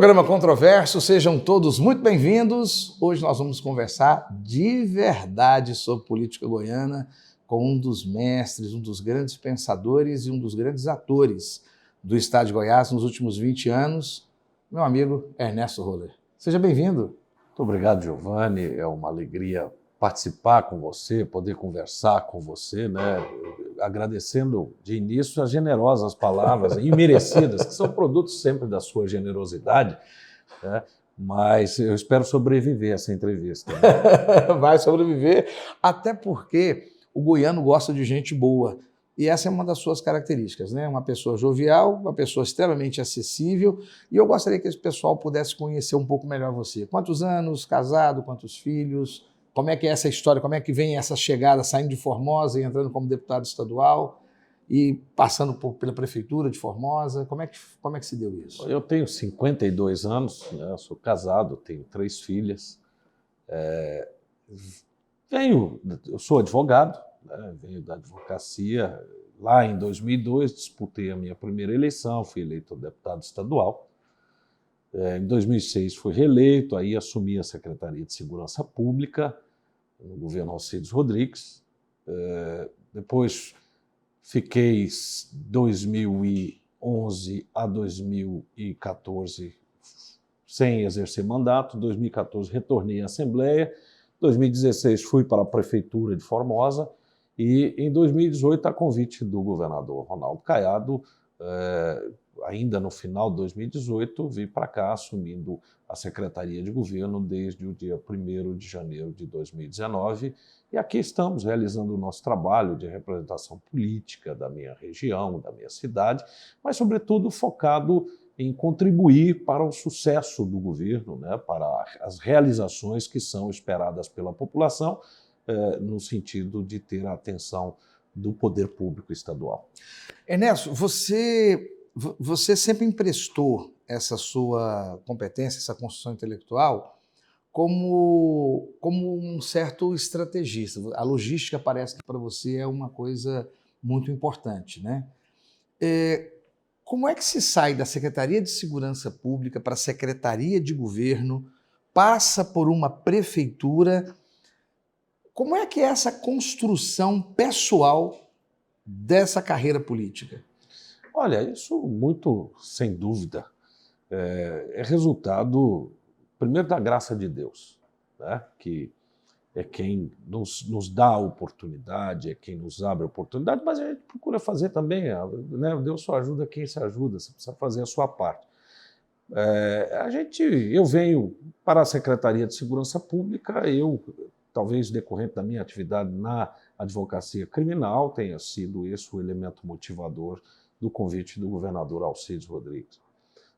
Programa Controverso, sejam todos muito bem-vindos. Hoje nós vamos conversar de verdade sobre política goiana com um dos mestres, um dos grandes pensadores e um dos grandes atores do estado de Goiás nos últimos 20 anos, meu amigo Ernesto Roller. Seja bem-vindo. Muito obrigado, Giovanni. É uma alegria participar com você, poder conversar com você, né? Agradecendo de início as generosas palavras imerecidas, que são produtos sempre da sua generosidade, né? Mas eu espero sobreviver a essa entrevista. Né? Vai sobreviver, até porque o goiano gosta de gente boa. E essa é uma das suas características, né? Uma pessoa jovial, uma pessoa extremamente acessível. E eu gostaria que esse pessoal pudesse conhecer um pouco melhor você. Quantos anos, casado, quantos filhos? Como é que é essa história? Como é que vem essa chegada, saindo de Formosa e entrando como deputado estadual e passando pela prefeitura de Formosa? Como é que se deu isso? Eu tenho 52 anos, né? Sou casado, tenho 3 filhas. Eu sou advogado, né? Venho da advocacia. Lá em 2002, disputei a minha primeira eleição, fui eleito deputado estadual. Em 2006 fui reeleito, aí assumi a Secretaria de Segurança Pública no governo Alcides Rodrigues. Depois fiquei 2011 a 2014 sem exercer mandato. 2014 retornei à Assembleia. 2016 fui para a Prefeitura de Formosa e em 2018, a convite do governador Ronaldo Caiado, ainda no final de 2018, vim para cá assumindo a Secretaria de Governo desde o dia 1º de janeiro de 2019. E aqui estamos realizando o nosso trabalho de representação política da minha região, da minha cidade, mas, sobretudo, focado em contribuir para o sucesso do governo, né, para as realizações que são esperadas pela população, no sentido de ter a atenção do poder público estadual. Ernesto, você sempre emprestou essa sua competência, essa construção intelectual, como um certo estrategista. A logística parece que para você é uma coisa muito importante, né? Como é que se sai da Secretaria de Segurança Pública para a Secretaria de Governo, passa por uma prefeitura? Como é que é essa construção pessoal dessa carreira política? Olha, isso muito, sem dúvida, é resultado, primeiro, da graça de Deus, né? Que é quem nos dá a oportunidade, é quem nos abre a oportunidade, mas a gente procura fazer também, né? Deus só ajuda quem se ajuda, você precisa fazer a sua parte. Eu venho para a Secretaria de Segurança Pública, talvez decorrente da minha atividade na advocacia criminal, tenha sido esse o elemento motivador do convite do governador Alcides Rodrigues.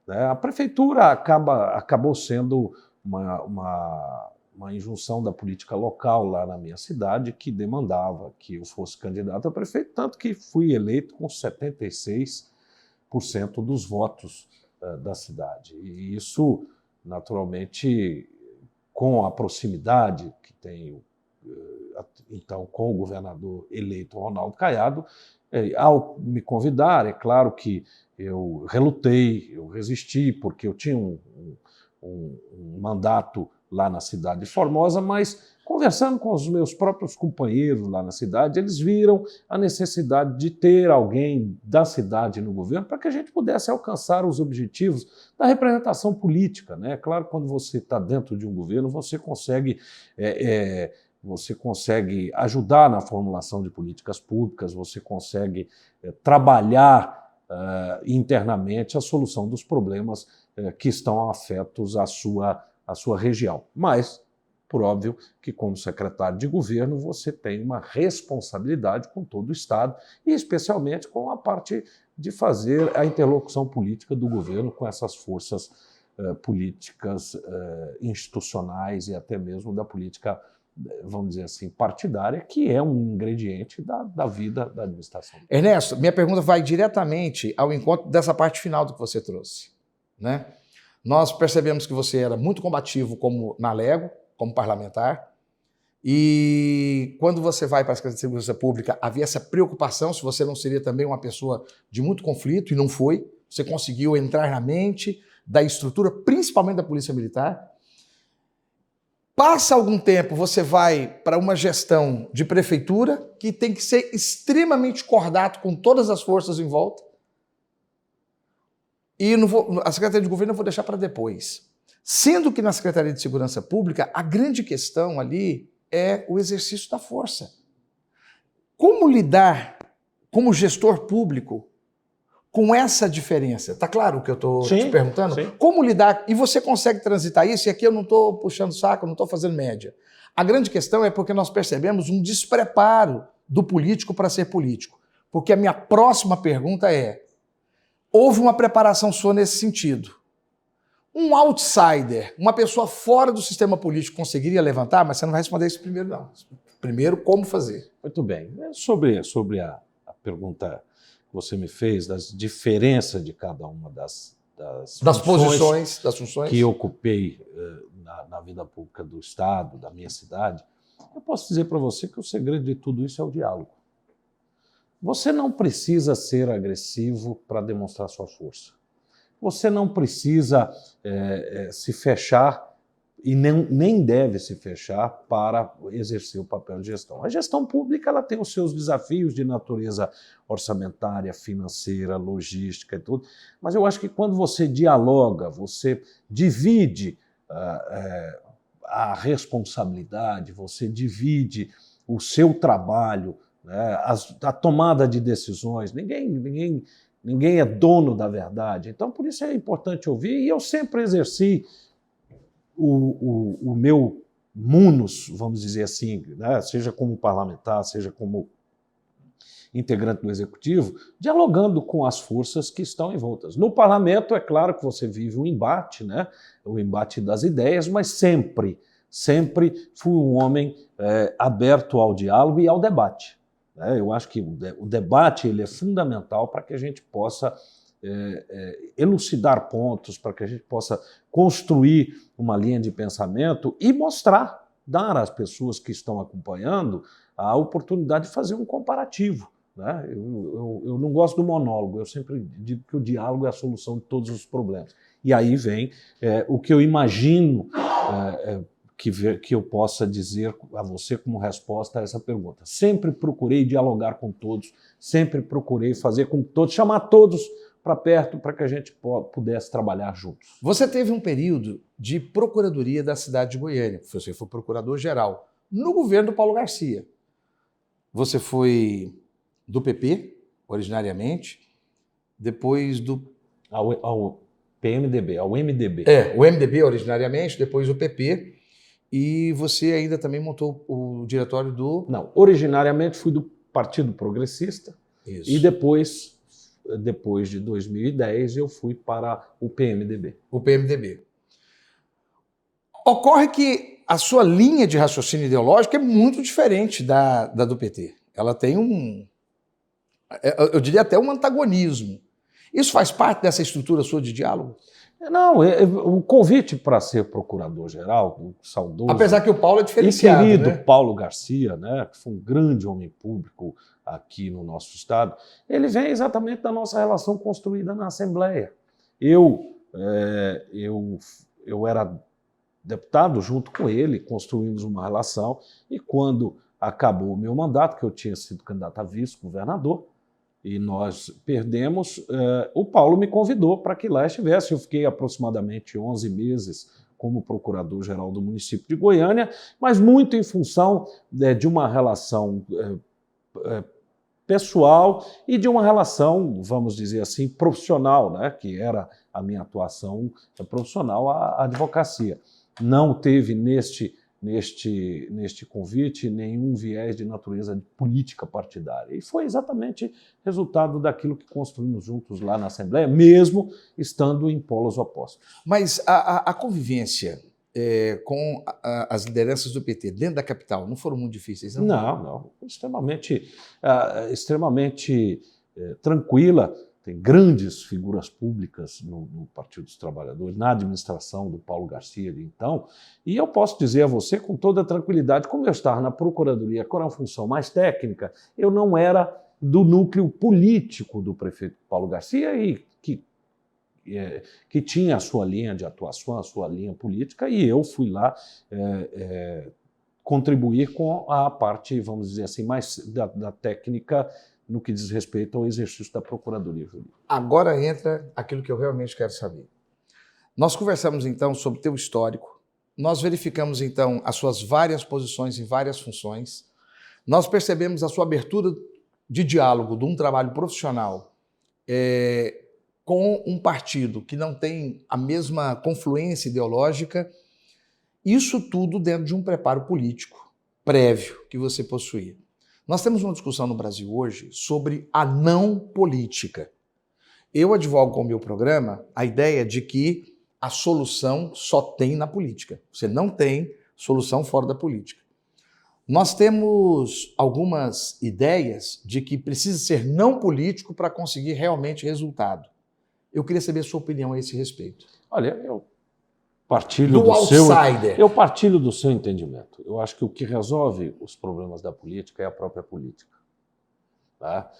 A prefeitura acabou sendo uma injunção da política local lá na minha cidade que demandava que eu fosse candidato a prefeito, tanto que fui eleito com 76% dos votos da cidade. E isso, naturalmente, com a proximidade que tenho, então, com o governador eleito Ronaldo Caiado, ao me convidar, é claro que eu relutei, eu resisti, porque eu tinha um mandato lá na cidade de Formosa, mas conversando com os meus próprios companheiros lá na cidade, eles viram a necessidade de ter alguém da cidade no governo para que a gente pudesse alcançar os objetivos da representação política, né? Claro, quando você está dentro de um governo, você consegue ajudar na formulação de políticas públicas, você consegue trabalhar internamente a solução dos problemas que estão afetos à sua região. Mas, por óbvio, que como secretário de governo você tem uma responsabilidade com todo o Estado e especialmente com a parte de fazer a interlocução política do governo com essas forças políticas institucionais e até mesmo da política, vamos dizer assim, partidária, que é um ingrediente da vida da administração. Ernesto, minha pergunta vai diretamente ao encontro dessa parte final do que você trouxe, né? Nós percebemos que você era muito combativo na Lego, como parlamentar, e quando você vai para a Secretaria de Segurança Pública, havia essa preocupação se você não seria também uma pessoa de muito conflito, e não foi. Você conseguiu entrar na mente da estrutura, principalmente da Polícia Militar. Passa algum tempo, você vai para uma gestão de prefeitura que tem que ser extremamente cordato com todas as forças em volta. E a Secretaria de Governo eu vou deixar para depois. Sendo que na Secretaria de Segurança Pública, a grande questão ali é o exercício da força. Como lidar, como gestor público, com essa diferença? Está claro o que eu estou te perguntando? Sim. Como lidar? E você consegue transitar isso? E aqui eu não estou puxando saco, não estou fazendo média. A grande questão é porque nós percebemos um despreparo do político para ser político. Porque a minha próxima pergunta é, houve uma preparação sua nesse sentido? Um outsider, uma pessoa fora do sistema político conseguiria levantar? Mas você não vai responder isso primeiro, não. Primeiro, como fazer? Muito bem. Sobre a pergunta que você me fez, das diferenças de cada uma das posições, das funções que eu ocupei na vida pública do Estado, da minha cidade, eu posso dizer para você que o segredo de tudo isso é o diálogo. Você não precisa ser agressivo para demonstrar sua força. Você não precisa se fechar e nem deve se fechar para exercer o papel de gestão. A gestão pública ela tem os seus desafios de natureza orçamentária, financeira, logística e tudo, mas eu acho que quando você dialoga, você divide a responsabilidade, você divide o seu trabalho, né, a tomada de decisões, ninguém é dono da verdade. Então, por isso é importante ouvir, e eu sempre exerci o meu munus, vamos dizer assim, né, seja como parlamentar, seja como integrante do Executivo, dialogando com as forças que estão envoltas. No parlamento, é claro que você vive um embate, né, o embate das ideias, mas sempre fui um homem aberto ao diálogo e ao debate. Eu acho que o debate ele é fundamental para que a gente possa elucidar pontos, para que a gente possa construir uma linha de pensamento e dar às pessoas que estão acompanhando a oportunidade de fazer um comparativo. Né? Eu não gosto do monólogo, eu sempre digo que o diálogo é a solução de todos os problemas. E aí vem o que eu imagino que eu possa dizer a você como resposta a essa pergunta. Sempre procurei dialogar com todos, sempre procurei fazer com que todos, chamar todos para perto para que a gente pudesse trabalhar juntos. Você teve um período de procuradoria da cidade de Goiânia, você foi procurador-geral, no governo do Paulo Garcia. Você foi do PP, originariamente, depois ao PMDB, ao MDB. O MDB originariamente, depois o PP, e você ainda também montou o diretório do... Não, originariamente fui do Partido Progressista. Isso. E depois de 2010, eu fui para o PMDB. O PMDB. Ocorre que a sua linha de raciocínio ideológico é muito diferente da do PT. Ela tem eu diria até um antagonismo. Isso faz parte dessa estrutura sua de diálogo? Não, o convite para ser procurador-geral, o saudoso... Apesar que o Paulo é diferenciado, e querido, né? Paulo Garcia, né, que foi um grande homem público aqui no nosso estado, ele vem exatamente da nossa relação construída na Assembleia. Eu era deputado junto com ele, construímos uma relação, e quando acabou o meu mandato, que eu tinha sido candidato a vice-governador, e nós perdemos, o Paulo me convidou para que lá estivesse. Eu fiquei aproximadamente 11 meses como procurador-geral do município de Goiânia, mas muito em função de uma relação pessoal e de uma relação, vamos dizer assim, profissional, né, que era a minha atuação profissional, a advocacia. Não teve neste convite nenhum viés de natureza de política partidária. E foi exatamente resultado daquilo que construímos juntos lá na Assembleia, mesmo estando em polos opostos. Mas a convivência com as lideranças do PT dentro da capital não foram muito difíceis, não? Não. Extremamente tranquila. Tem grandes figuras públicas no Partido dos Trabalhadores, na administração do Paulo Garcia de então, e eu posso dizer a você com toda tranquilidade, como eu estava na Procuradoria, que era uma função mais técnica, eu não era do núcleo político do prefeito Paulo Garcia, e que que tinha a sua linha de atuação, a sua linha política, e eu fui lá contribuir com a parte, vamos dizer assim, mais da técnica no que diz respeito ao exercício da Procuradoria Jurídica. Agora entra aquilo que eu realmente quero saber. Nós conversamos, então, sobre teu histórico, nós verificamos, então, as suas várias posições em várias funções, nós percebemos a sua abertura de diálogo de um trabalho profissional com um partido que não tem a mesma confluência ideológica, isso tudo dentro de um preparo político prévio que você possuía. Nós temos uma discussão no Brasil hoje sobre a não política. Eu advogo com o meu programa a ideia de que a solução só tem na política. Você não tem solução fora da política. Nós temos algumas ideias de que precisa ser não político para conseguir realmente resultado. Eu queria saber a sua opinião a esse respeito. Olha, eu partilho do outsider. Eu partilho do seu entendimento. Eu acho que o que resolve os problemas da política é a própria política. Tá?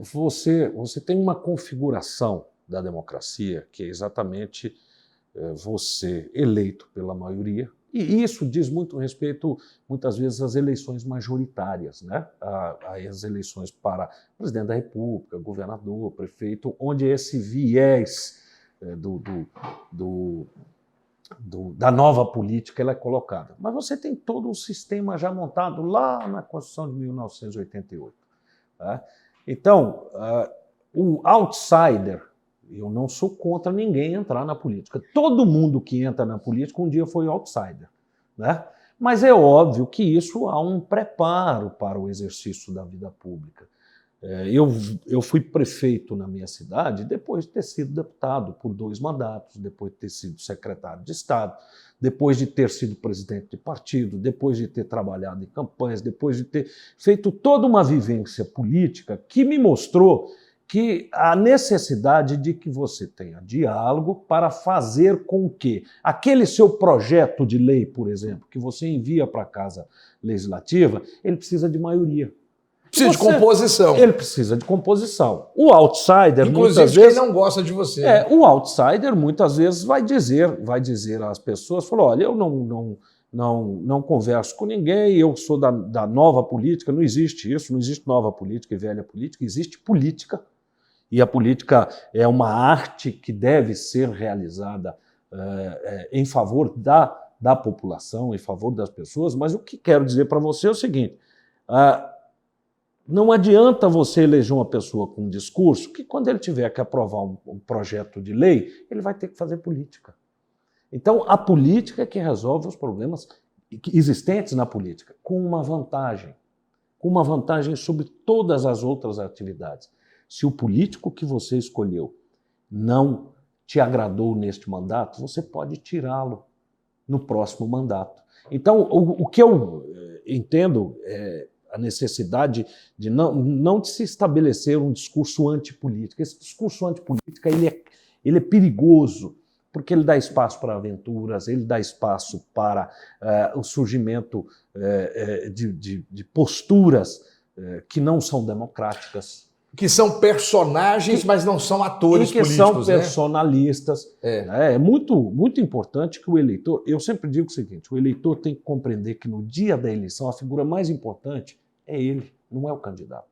Você tem uma configuração da democracia que é exatamente você eleito pela maioria, e isso diz muito respeito, muitas vezes, às eleições majoritárias, né? As eleições para presidente da República, governador, prefeito, onde esse viés da nova política ela é colocada. Mas você tem todo um sistema já montado lá na Constituição de 1988. Tá? Então, o outsider, eu não sou contra ninguém entrar na política. Todo mundo que entra na política um dia foi outsider, né? Mas é óbvio que isso há um preparo para o exercício da vida pública. Eu fui prefeito na minha cidade depois de ter sido deputado por 2 mandatos, depois de ter sido secretário de Estado, depois de ter sido presidente de partido, depois de ter trabalhado em campanhas, depois de ter feito toda uma vivência política que me mostrou que a necessidade de que você tenha diálogo para fazer com que aquele seu projeto de lei, por exemplo, que você envia para a Casa Legislativa, ele precisa de maioria. Precisa de composição. Ele precisa de composição. O outsider, inclusive, muitas vezes, quem não gosta de você. O outsider, muitas vezes, vai dizer às pessoas, falou, olha, eu não converso com ninguém, eu sou da nova política, não existe isso, não existe nova política e velha política, existe política. E a política é uma arte que deve ser realizada em favor da população, em favor das pessoas, mas o que quero dizer para você é o seguinte, não adianta você eleger uma pessoa com um discurso que quando ele tiver que aprovar um projeto de lei, ele vai ter que fazer política. Então, a política é que resolve os problemas existentes na política, com uma vantagem sobre todas as outras atividades. Se o político que você escolheu não te agradou neste mandato, você pode tirá-lo no próximo mandato. Então, o que eu entendo é a necessidade de não de se estabelecer um discurso antipolítico. Esse discurso antipolítica ele é perigoso, porque ele dá espaço para aventuras, ele dá espaço para o surgimento de posturas que não são democráticas. Que são personagens, mas não são atores políticos. Que são personalistas. É muito, muito importante que o eleitor... Eu sempre digo o seguinte, o eleitor tem que compreender que no dia da eleição a figura mais importante é ele, não é o candidato.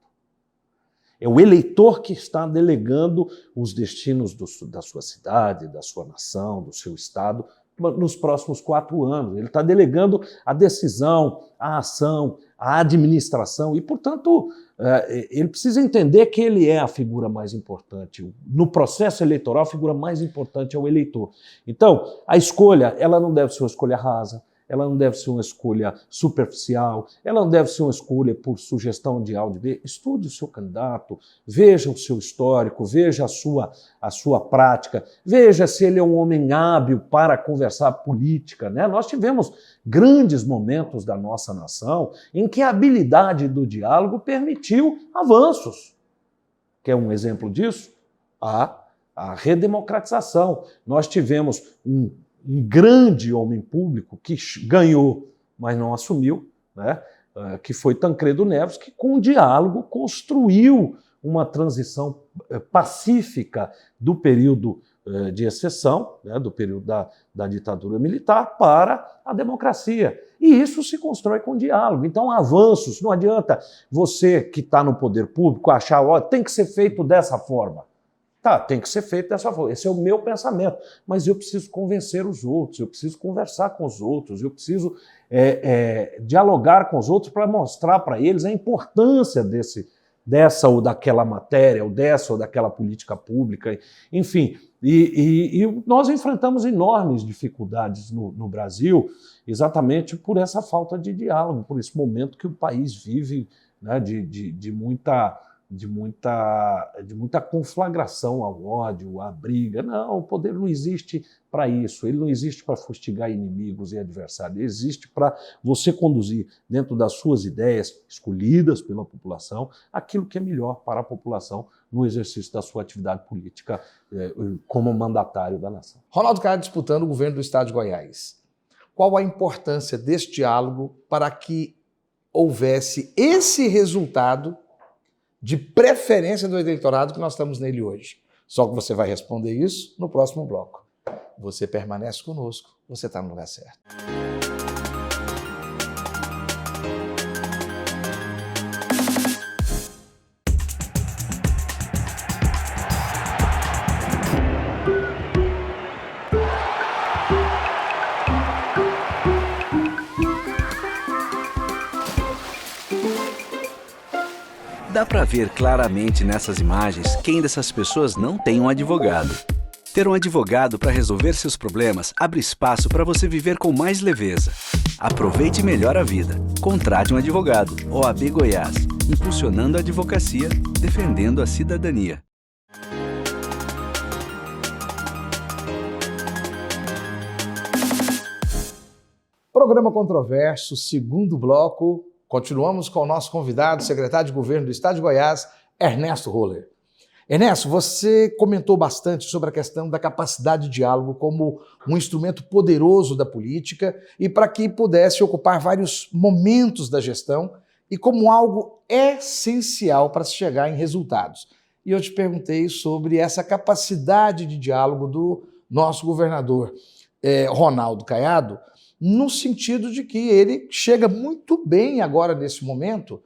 É o eleitor que está delegando os destinos da sua cidade, da sua nação, do seu estado, nos próximos 4 anos. Ele está delegando a decisão, a ação, a administração e, portanto, ele precisa entender que ele é a figura mais importante. No processo eleitoral, a figura mais importante é o eleitor. Então, a escolha, ela não deve ser uma escolha rasa, ela não deve ser uma escolha superficial, ela não deve ser uma escolha por sugestão de A ou de B. Estude o seu candidato, veja o seu histórico, veja a sua prática, veja se ele é um homem hábil para conversar política, né? Nós tivemos grandes momentos da nossa nação em que a habilidade do diálogo permitiu avanços. Quer um exemplo disso? A redemocratização. Nós tivemos um grande homem público que ganhou, mas não assumiu, né? Que foi Tancredo Neves, que com o diálogo construiu uma transição pacífica do período de exceção, né, do período da ditadura militar, para a democracia. E isso se constrói com diálogo. Então, avanços, não adianta você que está no poder público achar, ó, tem que ser feito dessa forma. Tá, tem que ser feito dessa forma. Esse é o meu pensamento. Mas eu preciso convencer os outros, eu preciso conversar com os outros, eu preciso dialogar com os outros para mostrar para eles a importância dessa ou daquela matéria, ou dessa ou daquela política pública, enfim. E nós enfrentamos enormes dificuldades no Brasil exatamente por essa falta de diálogo, por esse momento que o país vive, né, de muita conflagração ao ódio, à briga. Não, o poder não existe para isso, ele não existe para fustigar inimigos e adversários, ele existe para você conduzir dentro das suas ideias, escolhidas pela população, aquilo que é melhor para a população no exercício da sua atividade política como mandatário da nação. Ronaldo Caiado disputando o governo do estado de Goiás. Qual a importância deste diálogo para que houvesse esse resultado de preferência do eleitorado que nós estamos nele hoje? Só que você vai responder isso no próximo bloco. Você permanece conosco, você está no lugar certo. Dá para ver claramente nessas imagens quem dessas pessoas não tem um advogado. Ter um advogado para resolver seus problemas abre espaço para você viver com mais leveza. Aproveite melhor a vida. Contrate um advogado. OAB Goiás, impulsionando a advocacia, defendendo a cidadania. Programa Controverso, segundo bloco. Continuamos com o nosso convidado, secretário de Governo do Estado de Goiás, Ernesto Roller. Ernesto, você comentou bastante sobre a questão da capacidade de diálogo como um instrumento poderoso da política e para que pudesse ocupar vários momentos da gestão e como algo essencial para se chegar em resultados. E eu te perguntei sobre essa capacidade de diálogo do nosso governador Ronaldo Caiado, no sentido de que ele chega muito bem agora nesse momento,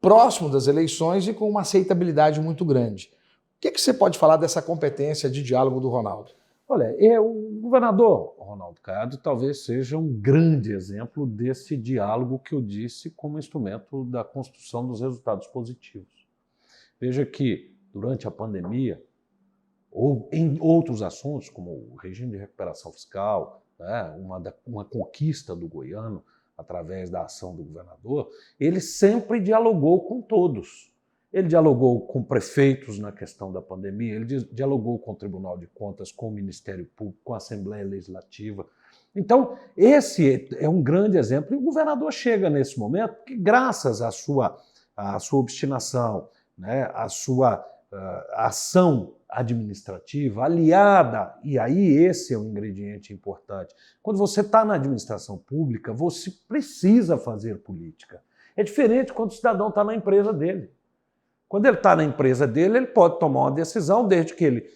próximo das eleições e com uma aceitabilidade muito grande. O que você pode falar dessa competência de diálogo do Ronaldo? Olha, o governador Ronaldo Caiado talvez seja um grande exemplo desse diálogo que eu disse como instrumento da construção dos resultados positivos. Veja que, durante a pandemia, ou em outros assuntos, como o regime de recuperação fiscal, né, uma conquista do goiano, através da ação do governador, ele sempre dialogou com todos. Ele dialogou com prefeitos na questão da pandemia, ele dialogou com o Tribunal de Contas, com o Ministério Público, com a Assembleia Legislativa. Então, esse é um grande exemplo. E o governador chega nesse momento que, graças à sua obstinação, né, à sua ação administrativa aliada, e aí esse é um ingrediente importante. Quando você está na administração pública, você precisa fazer política. É diferente quando o cidadão está na empresa dele. Quando ele está na empresa dele, ele pode tomar uma decisão, desde que ele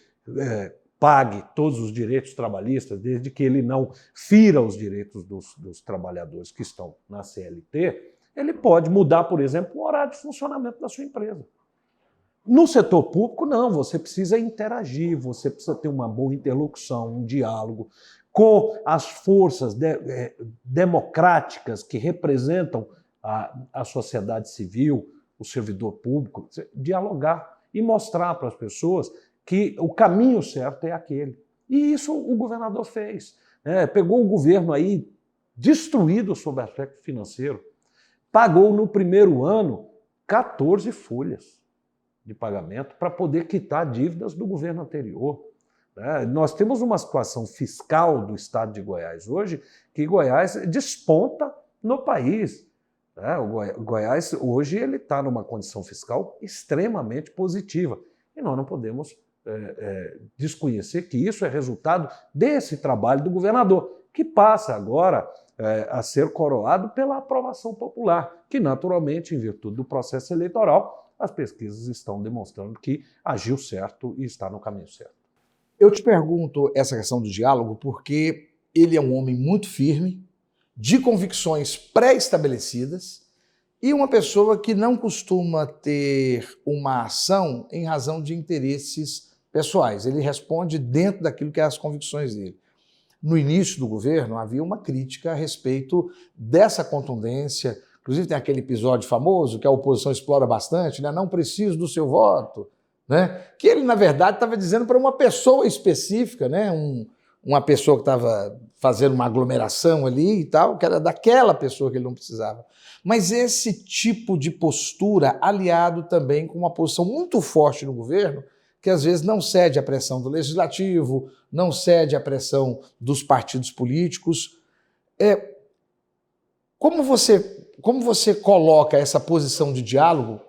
pague todos os direitos trabalhistas, desde que ele não fira os direitos dos trabalhadores que estão na CLT, ele pode mudar, por exemplo, o horário de funcionamento da sua empresa. No setor público, não, você precisa interagir, você precisa ter uma boa interlocução, um diálogo com as forças democráticas que representam a sociedade civil, o servidor público, dialogar e mostrar para as pessoas que o caminho certo é aquele. E isso o governador fez. Pegou um governo aí destruído sob aspecto financeiro, pagou no primeiro ano 14 folhas de pagamento para poder quitar dívidas do governo anterior. Nós temos uma situação fiscal do estado de Goiás hoje que Goiás desponta no país. O Goiás hoje ele está numa condição fiscal extremamente positiva e nós não podemos desconhecer que isso é resultado desse trabalho do governador, que passa agora a ser coroado pela aprovação popular, que naturalmente, em virtude do processo eleitoral, as pesquisas estão demonstrando que agiu certo e está no caminho certo. Eu te pergunto essa questão do diálogo porque ele é um homem muito firme, de convicções pré-estabelecidas e uma pessoa que não costuma ter uma ação em razão de interesses pessoais. Ele responde dentro daquilo que é as convicções dele. No início do governo, havia uma crítica a respeito dessa contundência. Inclusive tem aquele episódio famoso que a oposição explora bastante, né? Não preciso do seu voto, né? Que ele, na verdade, estava dizendo para uma pessoa específica, né? Uma pessoa que estava fazendo uma aglomeração ali e tal, que era daquela pessoa que ele não precisava. Mas esse tipo de postura, aliado também com uma posição muito forte no governo, que às vezes não cede à pressão do legislativo, não cede à pressão dos partidos políticos. Como você coloca essa posição de diálogo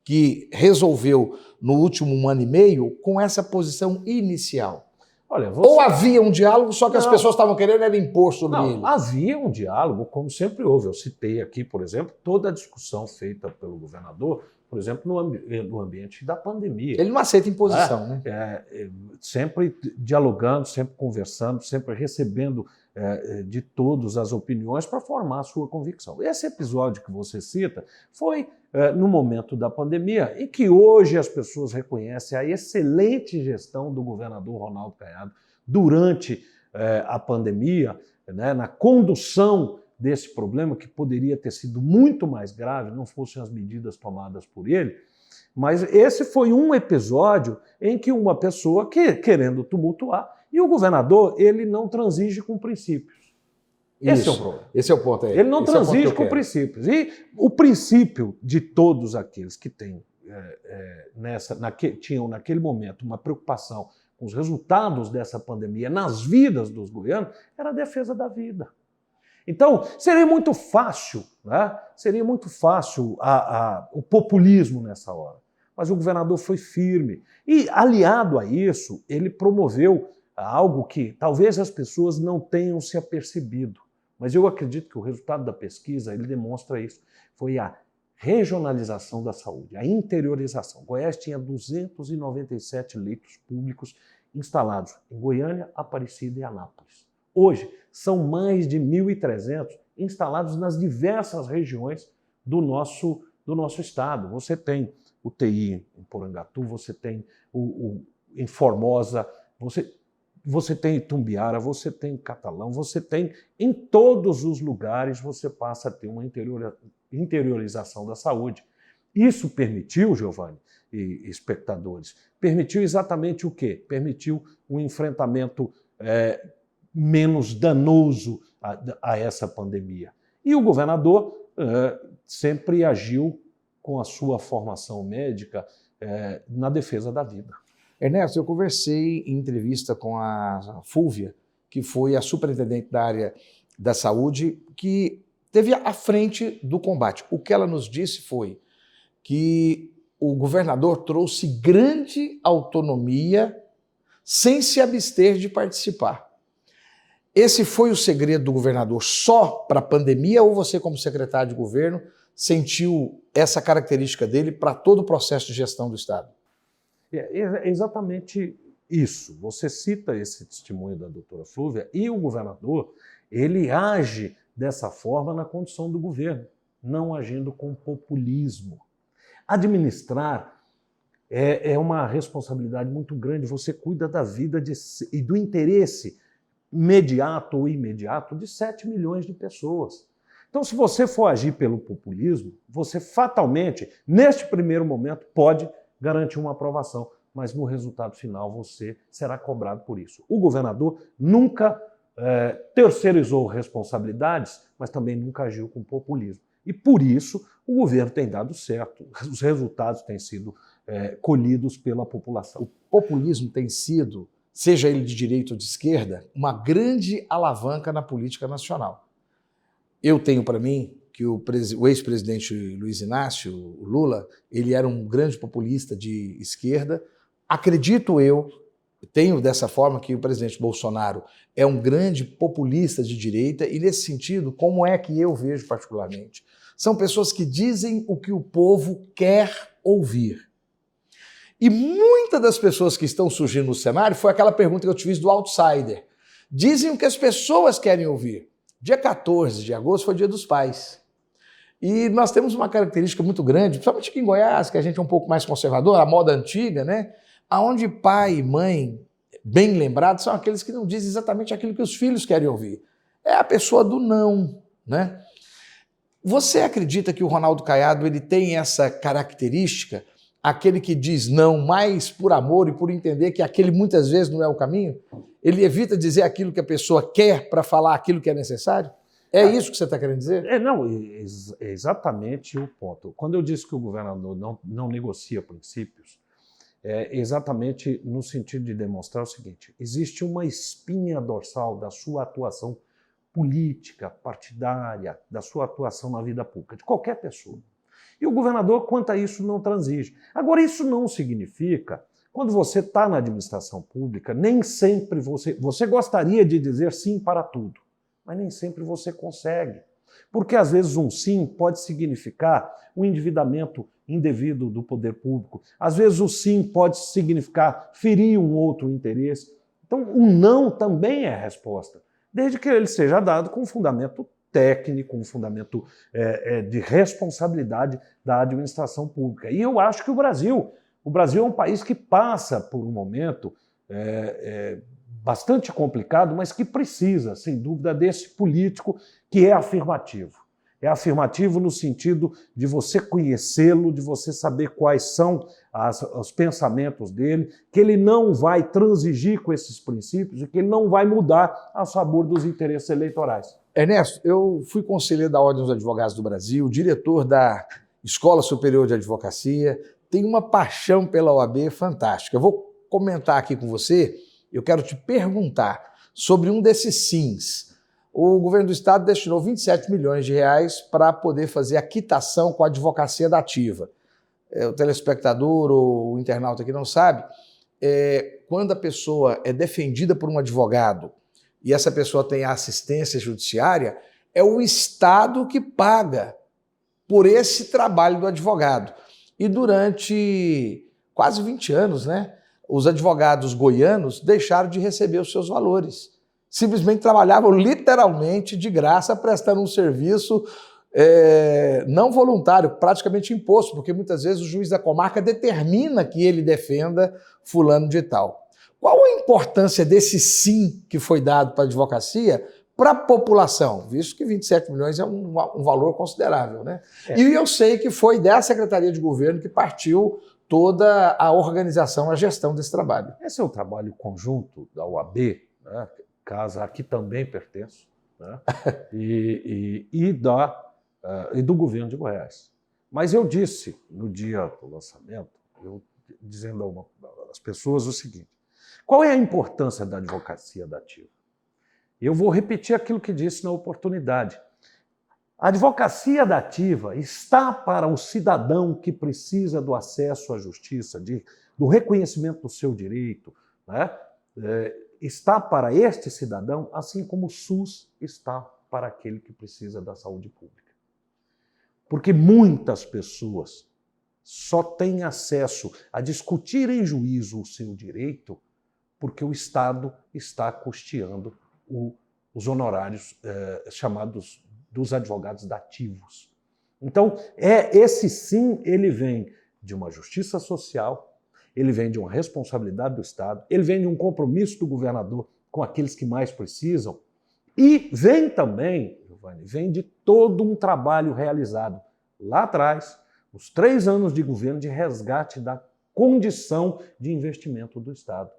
que resolveu no último ano e meio com essa posição inicial? Olha, Ou havia um diálogo, só que as pessoas estavam querendo era impor sobre ele? Havia um diálogo, como sempre houve. Eu citei aqui, por exemplo, toda a discussão feita pelo governador, por exemplo, no ambiente da pandemia. Ele não aceita imposição, né? Sempre dialogando, sempre conversando, sempre recebendo de todos as opiniões para formar a sua convicção. Esse episódio que você cita foi no momento da pandemia, em que hoje as pessoas reconhecem a excelente gestão do governador Ronaldo Caiado durante a pandemia, né, na condução desse problema, que poderia ter sido muito mais grave, não fossem as medidas tomadas por ele. Mas esse foi um episódio em que uma pessoa querendo tumultuar, e o governador, ele não transige com princípios. Esse é o problema. Esse é o ponto aí. Ele não transige com princípios. E o princípio de todos aqueles que têm, tinham naquele momento uma preocupação com os resultados dessa pandemia nas vidas dos goianos era a defesa da vida. Então, seria muito fácil, né? Seria muito fácil o populismo nessa hora. Mas o governador foi firme. E, aliado a isso, ele promoveu algo que talvez as pessoas não tenham se apercebido. Mas eu acredito que o resultado da pesquisa ele demonstra isso. Foi a regionalização da saúde, a interiorização. Goiás tinha 297 leitos públicos instalados em Goiânia, Aparecida e Anápolis. Hoje, são mais de 1.300 instalados nas diversas regiões do nosso estado. Você tem UTI em Porangatu, você tem em Formosa, você tem em Itumbiara, você tem em Catalão, você tem em todos os lugares, você passa a ter uma interiorização da saúde. Isso permitiu, Giovanni e espectadores, permitiu exatamente o quê? Permitiu um enfrentamento menos danoso a essa pandemia. E o governador sempre agiu com a sua formação médica na defesa da vida. Ernesto, eu conversei em entrevista com a Fúvia, que foi a superintendente da área da saúde, que esteve à frente do combate. O que ela nos disse foi que o governador trouxe grande autonomia sem se abster de participar. Esse foi o segredo do governador só para a pandemia ou você, como secretário de governo, sentiu essa característica dele para todo o processo de gestão do Estado? É exatamente isso. Você cita esse testemunho da doutora Flúvia e o governador, ele age dessa forma na condução do governo, não agindo com populismo. Administrar é uma responsabilidade muito grande. Você cuida da vida e do interesse imediato ou imediato de 7 milhões de pessoas. Então, se você for agir pelo populismo, você fatalmente, neste primeiro momento, pode garantir uma aprovação, mas no resultado final você será cobrado por isso. O governador nunca terceirizou responsabilidades, mas também nunca agiu com populismo. E por isso o governo tem dado certo, os resultados têm sido colhidos pela população. O populismo tem sido, seja ele de direita ou de esquerda, uma grande alavanca na política nacional. Eu tenho para mim que o ex-presidente Luiz Inácio, o Lula, ele era um grande populista de esquerda. Acredito eu, tenho dessa forma que o presidente Bolsonaro é um grande populista de direita e, nesse sentido, como é que eu vejo particularmente? São pessoas que dizem o que o povo quer ouvir. E muitas das pessoas que estão surgindo no cenário foi aquela pergunta que eu te fiz do outsider. Dizem o que as pessoas querem ouvir. Dia 14 de agosto foi o Dia dos Pais. E nós temos uma característica muito grande, principalmente aqui em Goiás, que a gente é um pouco mais conservador, a moda antiga, né? Onde pai e mãe, bem lembrados, são aqueles que não dizem exatamente aquilo que os filhos querem ouvir. É a pessoa do não, né? Você acredita que o Ronaldo Caiado ele tem essa característica, aquele que diz não mais por amor e por entender que aquele muitas vezes não é o caminho? Ele evita dizer aquilo que a pessoa quer para falar aquilo que é necessário? É isso que você está querendo dizer? É exatamente o ponto. Quando eu disse que o governador não negocia princípios, é exatamente no sentido de demonstrar o seguinte: existe uma espinha dorsal da sua atuação política, partidária, da sua atuação na vida pública, de qualquer pessoa. E o governador, quanto a isso, não transige. Agora, isso não significa, quando você está na administração pública, nem sempre você gostaria de dizer sim para tudo, mas nem sempre você consegue. Porque, às vezes, um sim pode significar um endividamento indevido do poder público. Às vezes, o sim pode significar ferir um outro interesse. Então, o não também é a resposta, desde que ele seja dado com um fundamento técnico, um fundamento de responsabilidade da administração pública. E eu acho que o Brasil é um país que passa por um momento bastante complicado, mas que precisa, sem dúvida, desse político que é afirmativo. É afirmativo no sentido de você conhecê-lo, de você saber quais são os pensamentos dele, que ele não vai transigir com esses princípios e que ele não vai mudar a sabor dos interesses eleitorais. Ernesto, eu fui conselheiro da Ordem dos Advogados do Brasil, diretor da Escola Superior de Advocacia, tenho uma paixão pela OAB fantástica. Eu vou comentar aqui com você, eu quero te perguntar sobre um desses sims. O governo do estado destinou 27 milhões de reais para poder fazer a quitação com a advocacia dativa. O telespectador ou o internauta que não sabe, quando a pessoa é defendida por um advogado e essa pessoa tem a assistência judiciária, é o Estado que paga por esse trabalho do advogado. E durante quase 20 anos, né, os advogados goianos deixaram de receber os seus valores. Simplesmente trabalhavam literalmente de graça, prestando um serviço não voluntário, praticamente imposto, porque muitas vezes o juiz da comarca determina que ele defenda fulano de tal. Qual a importância desse sim que foi dado para a advocacia para a população, visto que 27 milhões é um valor considerável, né? E eu sei que foi da Secretaria de Governo que partiu toda a organização, a gestão desse trabalho. Esse é um trabalho conjunto da OAB, né? Casa a que também pertenço, né? e do governo de Goiás. Mas eu disse no dia do lançamento, dizendo às pessoas o seguinte: qual é a importância da advocacia dativa? Eu vou repetir aquilo que disse na oportunidade. A advocacia dativa está para o cidadão que precisa do acesso à justiça, do reconhecimento do seu direito, né? Está para este cidadão, assim como o SUS está para aquele que precisa da saúde pública. Porque muitas pessoas só têm acesso a discutir em juízo o seu direito porque o Estado está custeando os honorários chamados dos advogados dativos. Então, esse sim, ele vem de uma justiça social, ele vem de uma responsabilidade do Estado, ele vem de um compromisso do governador com aqueles que mais precisam e vem também, Giovanni, vem de todo um trabalho realizado lá atrás, os 3 anos de governo de resgate da condição de investimento do Estado.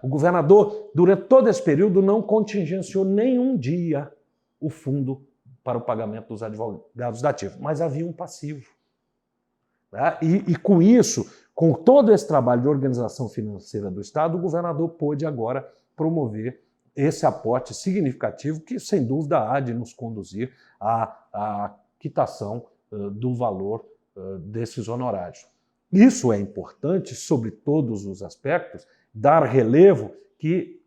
O governador, durante todo esse período, não contingenciou nenhum dia o fundo para o pagamento dos advogados dativos, mas havia um passivo. E com isso, com todo esse trabalho de organização financeira do Estado, o governador pôde agora promover esse aporte significativo que, sem dúvida, há de nos conduzir à quitação do valor desses honorários. Isso é importante, sobre todos os aspectos, dar relevo que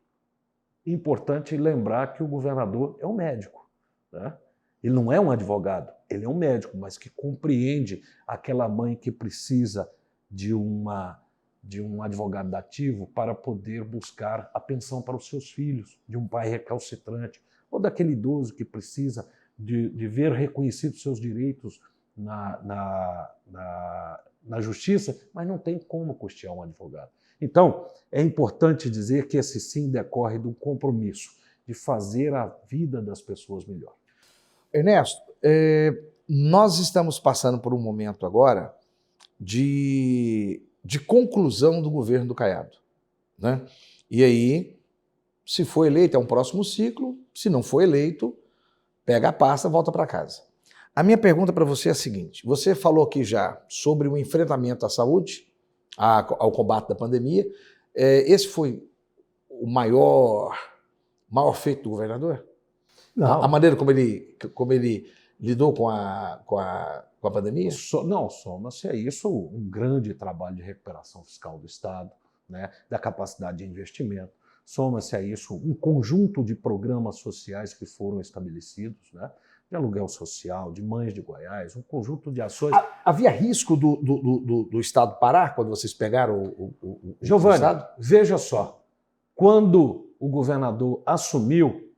é importante lembrar que o governador é um médico, né? Ele não é um advogado, ele é um médico, mas que compreende aquela mãe que precisa de um advogado dativo para poder buscar a pensão para os seus filhos, de um pai recalcitrante, ou daquele idoso que precisa de ver reconhecidos seus direitos na justiça, mas não tem como custear um advogado. Então, é importante dizer que esse sim decorre do compromisso de fazer a vida das pessoas melhor. Ernesto, nós estamos passando por um momento agora de conclusão do governo do Caiado, né? E aí, se for eleito, é um próximo ciclo, se não for eleito, pega a pasta, volta para casa. A minha pergunta para você é a seguinte: você falou aqui já sobre o enfrentamento à saúde, ao combate da pandemia. Esse foi o maior feito do governador? Não. A maneira como ele lidou com a pandemia? Não, soma-se a isso um grande trabalho de recuperação fiscal do Estado, né, da capacidade de investimento. Soma-se a isso um conjunto de programas sociais que foram estabelecidos, né, de aluguel social, de Mães de Goiás, um conjunto de ações. Havia risco do Estado parar quando vocês pegaram o Giovanni, Estado? veja só, quando o governador assumiu,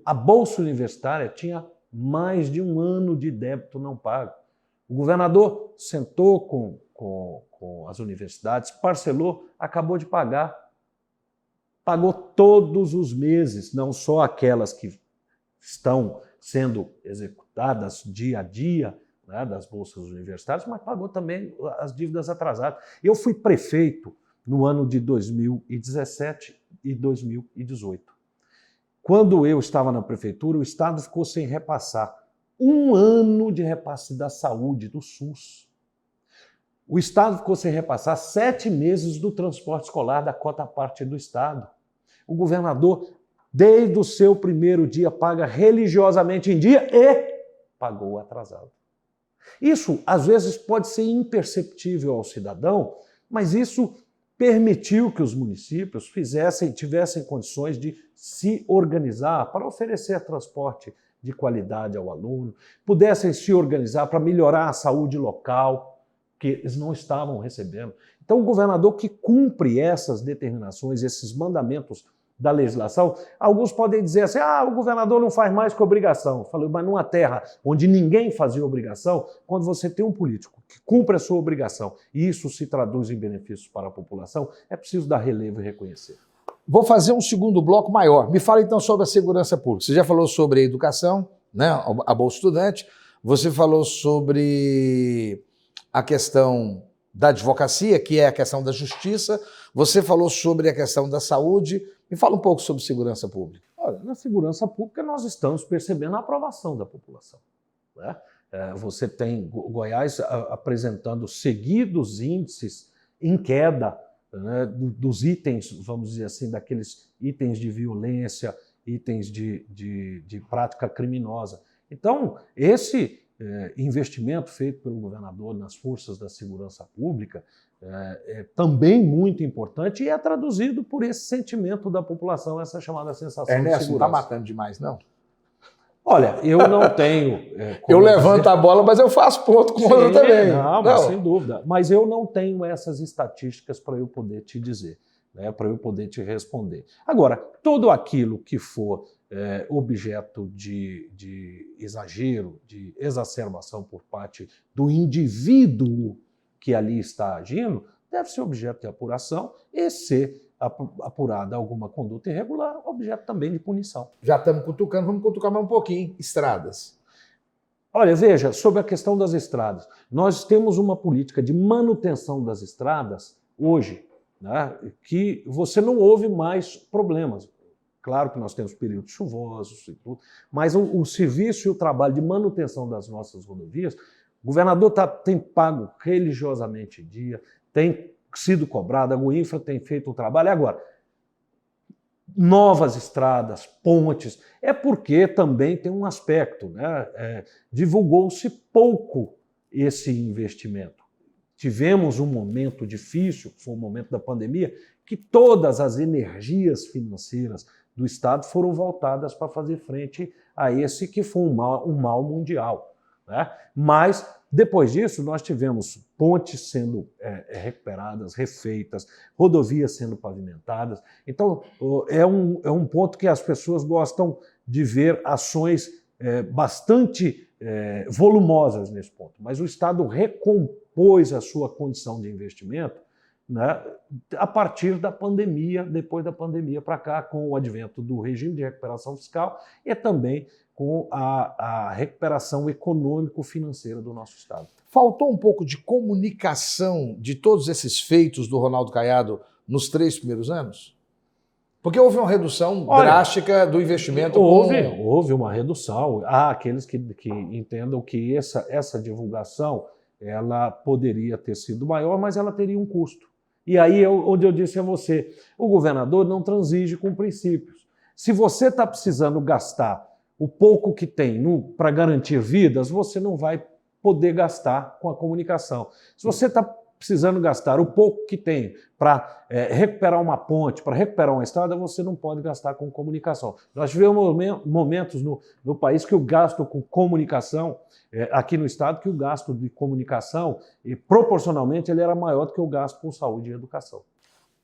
a Bolsa Universitária tinha mais de um ano de débito não pago. O governador sentou com as universidades, parcelou, acabou de pagar. Pagou todos os meses, não só aquelas que estão sendo executadas dia a dia, né, das bolsas universitárias, mas pagou também as dívidas atrasadas. Eu fui prefeito no ano de 2017 e 2018. Quando eu estava na prefeitura, o Estado ficou sem repassar um ano de repasse da saúde, do SUS. O Estado ficou sem repassar 7 meses do transporte escolar da cota parte do Estado. O governador, desde o seu primeiro dia, paga religiosamente em dia e pagou atrasado. Isso, às vezes, pode ser imperceptível ao cidadão, mas isso permitiu que os municípios tivessem condições de se organizar para oferecer transporte de qualidade ao aluno, pudessem se organizar para melhorar a saúde local, que eles não estavam recebendo. Então, o governador que cumpre essas determinações, esses mandamentos da legislação, alguns podem dizer assim, o governador não faz mais que obrigação. Eu falei, mas numa terra onde ninguém fazia obrigação, quando você tem um político que cumpre a sua obrigação e isso se traduz em benefícios para a população, é preciso dar relevo e reconhecer. Vou fazer um segundo bloco maior. Me fala então sobre a segurança pública. Você já falou sobre a educação, né, a Bolsa Estudante, você falou sobre a questão da advocacia, que é a questão da justiça, você falou sobre a questão da saúde. Me fala um pouco sobre segurança pública. Olha, na segurança pública nós estamos percebendo a aprovação da população, né? Você tem Goiás apresentando seguidos índices em queda, né, dos itens, vamos dizer assim, daqueles itens de violência, itens de prática criminosa. Então, esse investimento feito pelo governador nas forças da segurança pública é também muito importante e é traduzido por esse sentimento da população, essa chamada sensação de segurança. Ernesto, não está matando demais, não? Olha, eu não tenho... eu levanto a bola, mas eu faço ponto com você também. Não, mas sem dúvida. Mas eu não tenho essas estatísticas para eu poder te dizer, né, para eu poder te responder. Agora, tudo aquilo que for objeto de exagero, de exacerbação por parte do indivíduo que ali está agindo, deve ser objeto de apuração e ser apurada alguma conduta irregular, objeto também de punição. Já estamos cutucando, vamos cutucar mais um pouquinho. Estradas. Olha, veja, sobre a questão das estradas, nós temos uma política de manutenção das estradas hoje, né, que você não ouve mais problemas. Claro que nós temos períodos chuvosos e tudo, mas o serviço e o trabalho de manutenção das nossas rodovias, o governador tem pago religiosamente em dia, tem sido cobrado, a Goinfra tem feito o trabalho. Agora, novas estradas, pontes, é porque também tem um aspecto, né? Divulgou-se pouco esse investimento. Tivemos um momento difícil, que foi o momento da pandemia, que todas as energias financeiras do Estado foram voltadas para fazer frente a esse que foi um mal mundial, né? Mas, depois disso, nós tivemos pontes sendo recuperadas, refeitas, rodovias sendo pavimentadas. Então, é um ponto que as pessoas gostam de ver ações bastante volumosas nesse ponto. Mas o Estado recompôs a sua condição de investimento, né, a partir da pandemia, depois da pandemia para cá, com o advento do regime de recuperação fiscal e também com a recuperação econômico-financeira do nosso Estado. Faltou um pouco de comunicação de todos esses feitos do Ronaldo Caiado nos 3 primeiros anos? Porque houve uma redução drástica do investimento. Houve uma redução. Há aqueles que entendam que essa divulgação ela poderia ter sido maior, mas ela teria um custo. E aí é onde eu disse a você, o governador não transige com princípios. Se você está precisando gastar o pouco que tem para garantir vidas, você não vai poder gastar com a comunicação. Se você está precisando gastar o pouco que tem para recuperar uma ponte, para recuperar uma estrada, você não pode gastar com comunicação. Nós tivemos momentos no país que o gasto com comunicação, aqui no Estado, que o gasto de comunicação, proporcionalmente, ele era maior do que o gasto com saúde e educação.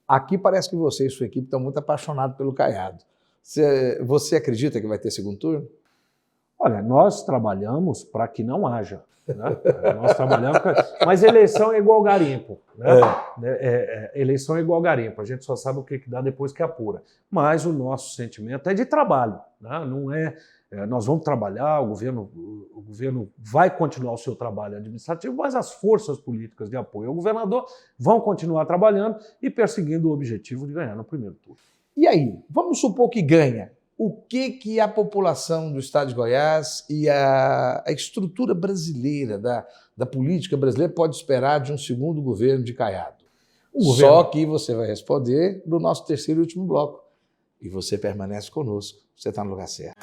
Aqui parece que você e sua equipe estão muito apaixonados pelo Caiado. Você acredita que vai ter segundo turno? Olha, nós trabalhamos para que não haja. Né? Nós trabalhamos mas eleição é igual garimpo. Né? Eleição é igual garimpo. A gente só sabe o que dá depois que apura. Mas o nosso sentimento é de trabalho. Né? Não nós vamos trabalhar, o governo vai continuar o seu trabalho administrativo, mas as forças políticas de apoio ao governador vão continuar trabalhando e perseguindo o objetivo de ganhar no primeiro turno. E aí, vamos supor que ganha. O que a população do Estado de Goiás e a estrutura brasileira, da política brasileira, pode esperar de um segundo governo de Caiado? Só que você vai responder no nosso terceiro e último bloco. E você permanece conosco. Você está no lugar certo.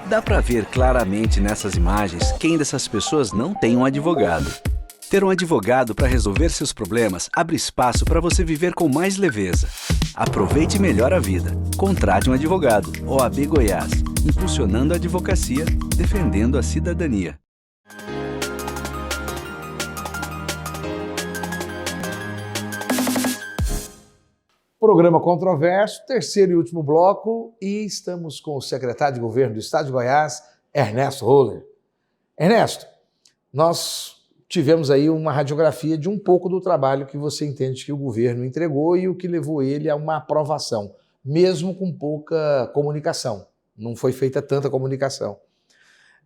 Dá para ver claramente nessas imagens quem dessas pessoas não tem um advogado. Ter um advogado para resolver seus problemas abre espaço para você viver com mais leveza. Aproveite melhor a vida. Contrate um advogado. OAB Goiás, impulsionando a advocacia, defendendo a cidadania. Programa controverso, terceiro e último bloco, e estamos com o secretário de Governo do Estado de Goiás, Ernesto Roller. Ernesto, nós tivemos aí uma radiografia de um pouco do trabalho que você entende que o governo entregou e o que levou ele a uma aprovação, mesmo com pouca comunicação. Não foi feita tanta comunicação.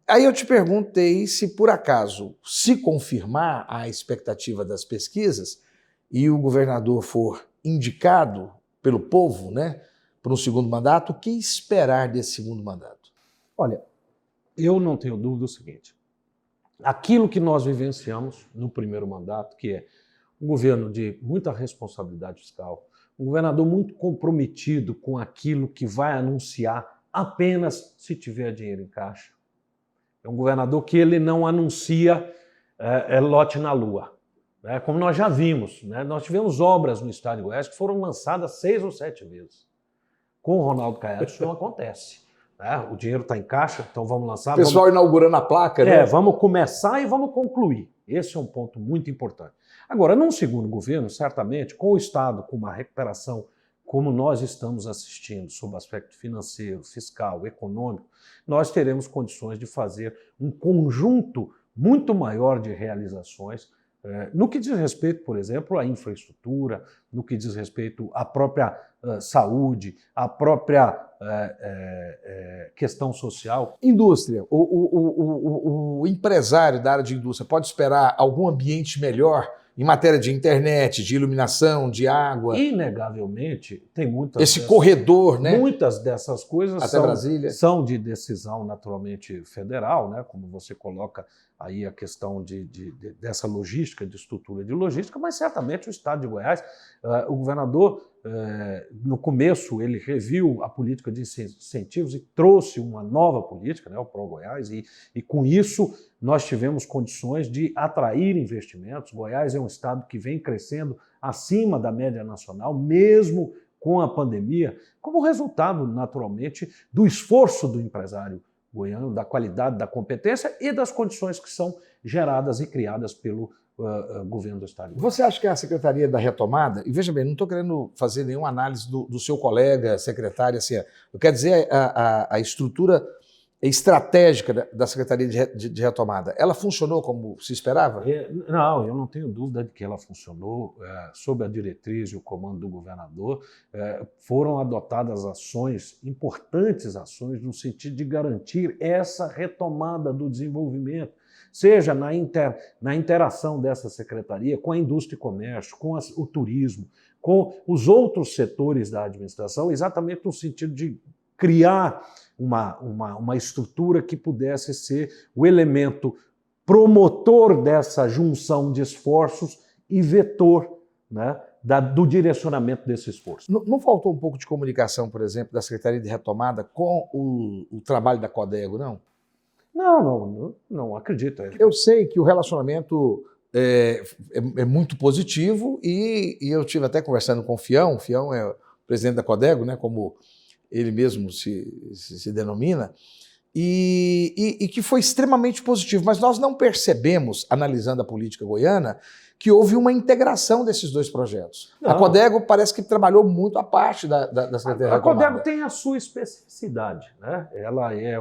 Aí eu te perguntei se, por acaso, se confirmar a expectativa das pesquisas e o governador for indicado pelo povo, né, para um segundo mandato, o que esperar desse segundo mandato? Olha, eu não tenho dúvida do seguinte, aquilo que nós vivenciamos no primeiro mandato, que é um governo de muita responsabilidade fiscal, um governador muito comprometido com aquilo que vai anunciar apenas se tiver dinheiro em caixa. É um governador que ele não anuncia lote na lua. Como nós já vimos, né? Nós tivemos obras no Estado de Goiás que foram lançadas 6 ou 7 vezes. Com o Ronaldo Caiado isso não acontece. Né? O dinheiro está em caixa, então vamos lançar. O pessoal inaugurando a placa, né? Vamos começar e vamos concluir. Esse é um ponto muito importante. Agora, num segundo governo, certamente, com o Estado, com uma recuperação como nós estamos assistindo, sob o aspecto financeiro, fiscal, econômico, nós teremos condições de fazer um conjunto muito maior de realizações no que diz respeito, por exemplo, à infraestrutura, no que diz respeito à própria saúde, à própria questão social. Indústria. O empresário da área de indústria pode esperar algum ambiente melhor em matéria de internet, de iluminação, de água. Inegavelmente, tem muitas Esse corredor, né? Muitas dessas coisas Até Brasília. São de decisão naturalmente federal, né? Como você coloca aí a questão dessa logística, de estrutura de logística, mas certamente o Estado de Goiás, o governador, no começo, ele reviu a política de incentivos e trouxe uma nova política, né? O Pro-Goiás, e com isso nós tivemos condições de atrair investimentos. Goiás é um estado que vem crescendo acima da média nacional, mesmo com a pandemia, como resultado, naturalmente, do esforço do empresário goiano, da qualidade, da competência e das condições que são geradas e criadas pelo governo do estado. Você acha que a Secretaria da Retomada, e veja bem, não estou querendo fazer nenhuma análise do seu colega secretário, assim, eu quero dizer a estrutura estratégica da Secretaria de Retomada, ela funcionou como se esperava? Não, eu não tenho dúvida de que ela funcionou. Sob a diretriz e o comando do governador, foram adotadas ações, importantes ações, no sentido de garantir essa retomada do desenvolvimento, seja na interação dessa secretaria com a indústria e comércio, com o turismo, com os outros setores da administração, exatamente no sentido de criar uma estrutura que pudesse ser o elemento promotor dessa junção de esforços e vetor, né, do direcionamento desse esforço. Não faltou um pouco de comunicação, por exemplo, da Secretaria de Retomada com o trabalho da Codego, não? Não acredito. Eu sei que o relacionamento é muito positivo e eu tive até conversando com o Fião é o presidente da Codego, né, como ele mesmo se denomina, e que foi extremamente positivo. Mas nós não percebemos, analisando a política goiana, que houve uma integração desses dois projetos. Não. A Codego parece que trabalhou muito a parte da Secretaria. A Codego tem a sua especificidade, né? Ela é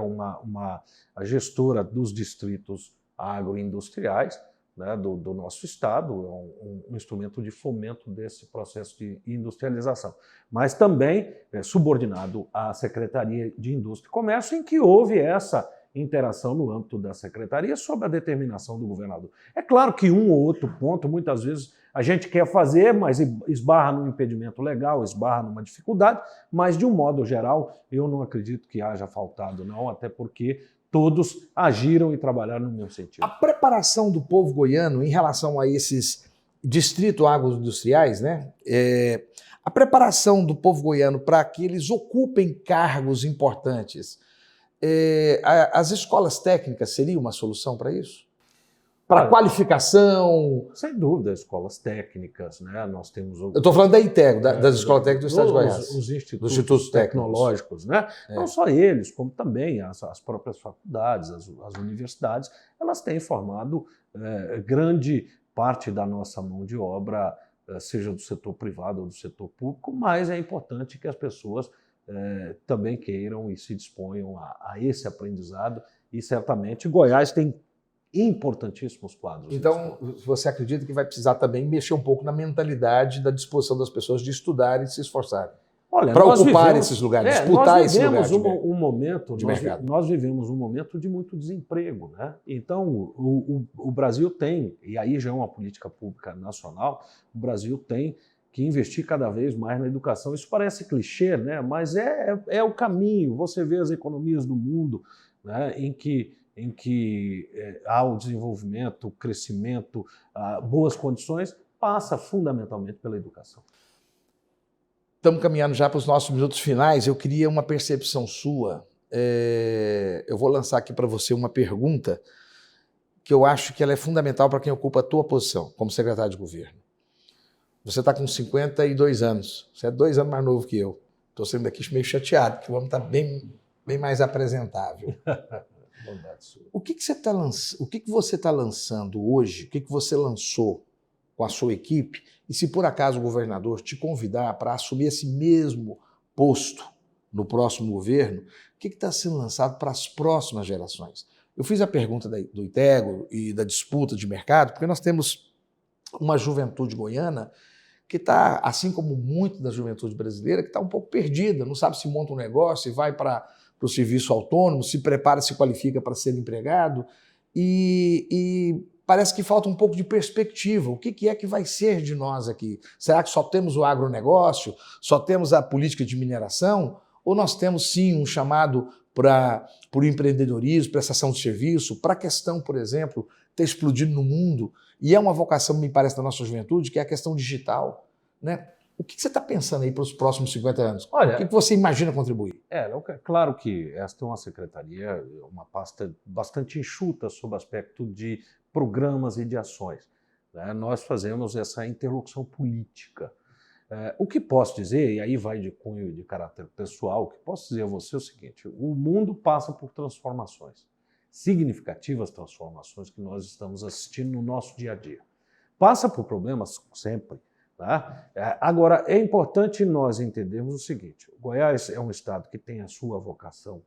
a gestora dos distritos agroindustriais, né, do nosso estado, é um instrumento de fomento desse processo de industrialização, mas também é subordinado à Secretaria de Indústria e Comércio, em que houve essa interação no âmbito da Secretaria sob a determinação do governador. É claro que um ou outro ponto, muitas vezes, a gente quer fazer, mas esbarra num impedimento legal, esbarra numa dificuldade, mas, de um modo geral, eu não acredito que haja faltado, não, até porque todos agiram e trabalharam no mesmo sentido. A preparação do povo goiano em relação a esses distritos agroindustriais, né? A preparação do povo goiano para que eles ocupem cargos importantes, as escolas técnicas seriam uma solução para isso? Para qualificação? Sem dúvida, escolas técnicas, né? Nós temos eu estou falando da ITEG, das escolas técnicas do Estado de Goiás. Os institutos tecnológicos, né? Não só eles, como também as próprias faculdades, as universidades, elas têm formado grande parte da nossa mão de obra, seja do setor privado ou do setor público, mas é importante que as pessoas também queiram e se disponham a esse aprendizado, e certamente Goiás tem importantíssimos quadros. Então, você acredita que vai precisar também mexer um pouco na mentalidade da disposição das pessoas de estudarem e se esforçarem? Para ocupar esses lugares, disputar esses lugares de mercado. Nós vivemos um momento de muito desemprego, né? Então, o Brasil tem, e aí já é uma política pública nacional, o Brasil tem que investir cada vez mais na educação. Isso parece clichê, né? Mas é o caminho. Você vê as economias do mundo, né, em que há o desenvolvimento, o crescimento, boas condições, passa fundamentalmente pela educação. Estamos caminhando já para os nossos minutos finais. Eu queria uma percepção sua. Eu vou lançar aqui para você uma pergunta que eu acho que ela é fundamental para quem ocupa a tua posição como secretário de governo. Você está com 52 anos. Você é 2 anos mais novo que eu. Estou sendo aqui meio chateado, porque o homem está bem mais apresentável. O que você está lançando hoje? O que você lançou com a sua equipe? E se por acaso o governador te convidar para assumir esse mesmo posto no próximo governo, o que está sendo lançado para as próximas gerações? Eu fiz a pergunta do ITEGO e da disputa de mercado, porque nós temos uma juventude goiana que está, assim como muito da juventude brasileira, que está um pouco perdida, não sabe se monta um negócio e vai para o serviço autônomo, se prepara, se qualifica para ser empregado. E parece que falta um pouco de perspectiva. O que é que vai ser de nós aqui? Será que só temos o agronegócio? Só temos a política de mineração? Ou nós temos, sim, um chamado para o empreendedorismo, prestação de serviço, para a questão, por exemplo, ter explodido no mundo, e é uma vocação, me parece, da nossa juventude, que é a questão digital, né? O que você está pensando aí para os próximos 50 anos? Olha, o que você imagina contribuir? Claro que esta é uma secretaria, uma pasta bastante enxuta sob o aspecto de programas e de ações, né? Nós fazemos essa interlocução política. O que posso dizer, e aí vai de cunho de caráter pessoal, o que posso dizer a você é o seguinte: o mundo passa por transformações, significativas transformações que nós estamos assistindo no nosso dia a dia. Passa por problemas sempre, tá? Agora, é importante nós entendermos o seguinte: o Goiás é um estado que tem a sua vocação,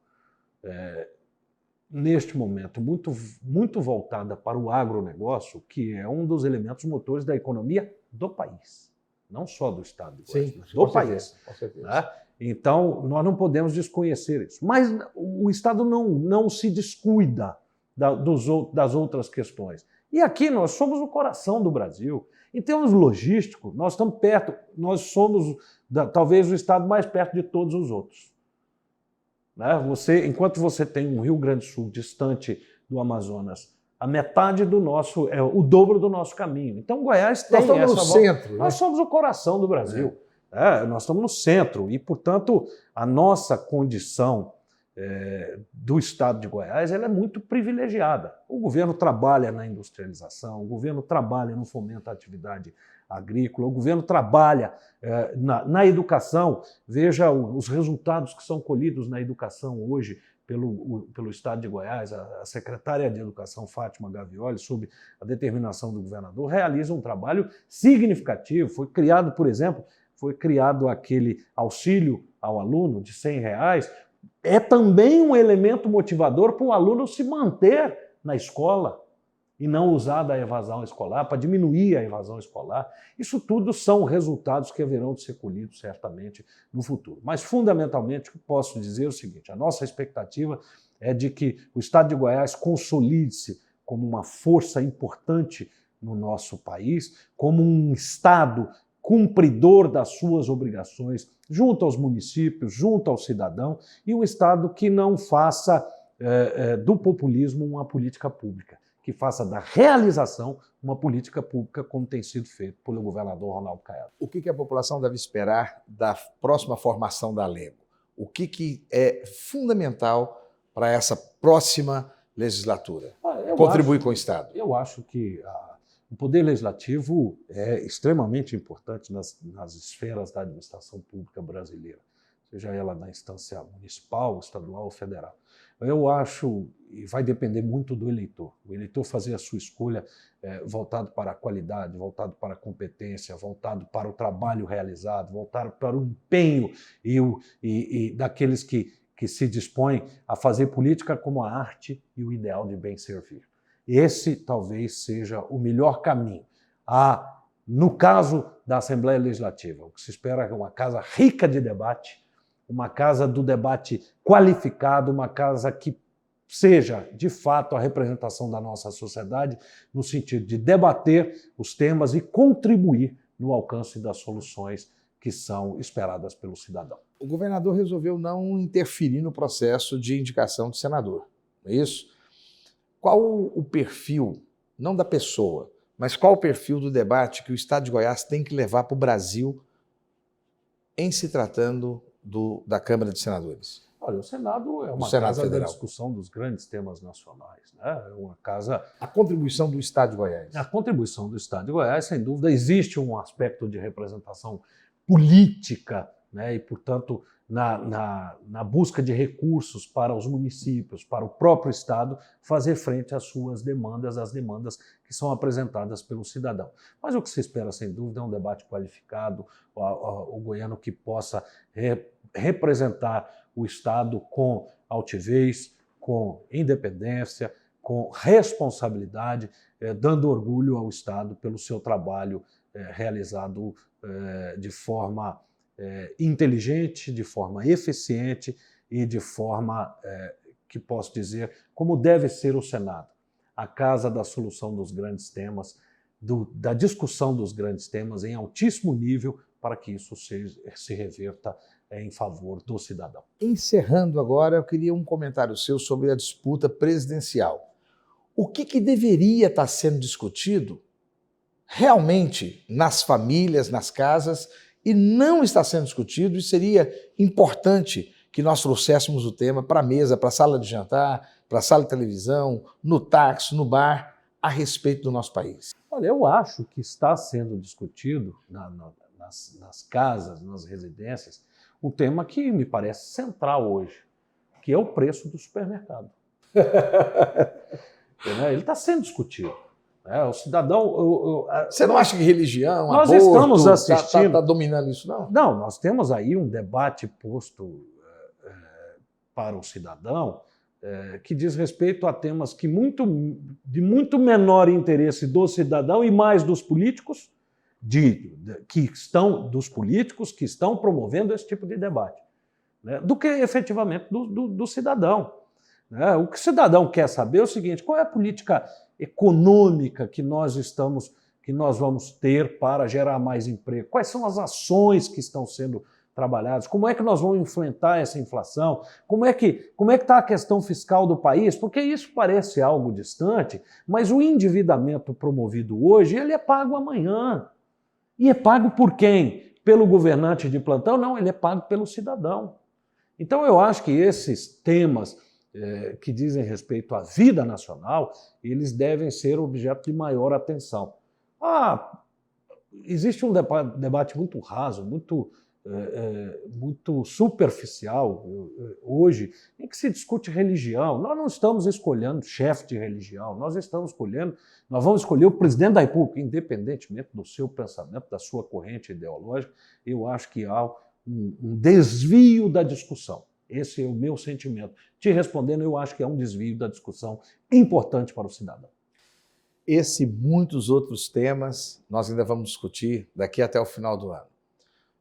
neste momento, muito voltada para o agronegócio, que é um dos elementos motores da economia do país. Não só do estado de Goiás, mas do país. Com certeza. Tá? Então, nós não podemos desconhecer isso. Mas o Estado não se descuida das outras questões. E aqui nós somos o coração do Brasil. Em termos logísticos, nós estamos perto, nós somos talvez o estado mais perto de todos os outros. Né? Enquanto você tem um Rio Grande do Sul distante do Amazonas, a metade do nosso, o dobro do nosso caminho. Então, Goiás tem essa... Nós estamos no centro. Nós somos o coração do Brasil. Nós estamos no centro e, portanto, a nossa condição do estado de Goiás ela é muito privilegiada. O governo trabalha na industrialização, o governo trabalha no fomento à atividade agrícola, o governo trabalha na educação. Veja os resultados que são colhidos na educação hoje pelo Estado de Goiás. A secretária de Educação, Fátima Gavioli, sob a determinação do governador, realiza um trabalho significativo. Foi criado, por exemplo, aquele auxílio ao aluno de R$100. É também um elemento motivador para o aluno se manter na escola e não usar da evasão escolar, para diminuir a evasão escolar. Isso tudo são resultados que haverão de ser colhidos certamente no futuro. Mas, fundamentalmente, o que posso dizer é o seguinte: a nossa expectativa é de que o Estado de Goiás consolide-se como uma força importante no nosso país, como um Estado cumpridor das suas obrigações junto aos municípios, junto ao cidadão, e um Estado que não faça do populismo uma política pública, que faça da realização uma política pública, como tem sido feito pelo governador Ronaldo Caiado. O que a população deve esperar da próxima formação da Alego? O que é fundamental para essa próxima legislatura? Contribuir com o Estado. Eu acho que o Poder Legislativo é extremamente importante nas esferas da administração pública brasileira, seja ela na instância municipal, estadual ou federal. Eu acho, e vai depender muito do eleitor, o eleitor fazer a sua escolha voltado para a qualidade, voltado para a competência, voltado para o trabalho realizado, voltado para o empenho e daqueles que se dispõem a fazer política como a arte e o ideal de bem servir. Esse talvez seja o melhor caminho. No caso da Assembleia Legislativa, o que se espera é uma casa rica de debate, uma casa do debate qualificado, uma casa que seja, de fato, a representação da nossa sociedade no sentido de debater os temas e contribuir no alcance das soluções que são esperadas pelo cidadão. O governador resolveu não interferir no processo de indicação de senador, não é isso? Qual o perfil, não da pessoa, mas qual o perfil do debate que o Estado de Goiás tem que levar para o Brasil em se tratando da Câmara de Senadores? Olha, o Senado é uma casa da discussão dos grandes temas nacionais, né? É uma casa... A contribuição do Estado de Goiás. A contribuição do Estado de Goiás, sem dúvida, existe um aspecto de representação política, né? E, portanto, na busca de recursos para os municípios, para o próprio Estado, fazer frente às suas demandas, às demandas que são apresentadas pelo cidadão. Mas o que se espera, sem dúvida, é um debate qualificado, o goiano que possa representar o Estado com altivez, com independência, com responsabilidade, dando orgulho ao Estado pelo seu trabalho realizado de forma inteligente, de forma eficiente e de forma, que posso dizer, como deve ser o Senado. a casa da solução dos grandes temas, da discussão dos grandes temas em altíssimo nível para que isso se reverta em favor do cidadão. Encerrando agora, eu queria um comentário seu sobre a disputa presidencial. O que deveria estar sendo discutido realmente nas famílias, nas casas, e não está sendo discutido, e seria importante que nós trouxéssemos o tema para a mesa, para a sala de jantar, para a sala de televisão, no táxi, no bar, a respeito do nosso país? Olha, eu acho que está sendo discutido nas casas, nas residências, um tema que me parece central hoje, que é o preço do supermercado. Ele está sendo discutido. O cidadão... Você não acha que religião, nós aborto, estamos assistindo... está dominando isso, não? Não, nós temos aí um debate posto para o cidadão que diz respeito a temas de muito menor interesse do cidadão e mais dos políticos, dos políticos que estão promovendo esse tipo de debate, né, do que efetivamente do cidadão. O que o cidadão quer saber é o seguinte: qual é a política econômica que nós vamos ter para gerar mais emprego? Quais são as ações que estão sendo trabalhadas? Como é que nós vamos enfrentar essa inflação? Como é que está a questão fiscal do país? Porque isso parece algo distante, mas o endividamento promovido hoje, ele é pago amanhã. E é pago por quem? Pelo governante de plantão? Não, ele é pago pelo cidadão. Então eu acho que esses temas que dizem respeito à vida nacional, eles devem ser objeto de maior atenção. Existe um debate muito raso, muito superficial hoje, em que se discute religião. Nós não estamos escolhendo chefe de religião, nós vamos escolher o presidente da República, independentemente do seu pensamento, da sua corrente ideológica. Eu acho que há um desvio da discussão. Esse é o meu sentimento. Te respondendo, eu acho que é um desvio da discussão importante para o cidadão. Esse e muitos outros temas nós ainda vamos discutir daqui até o final do ano.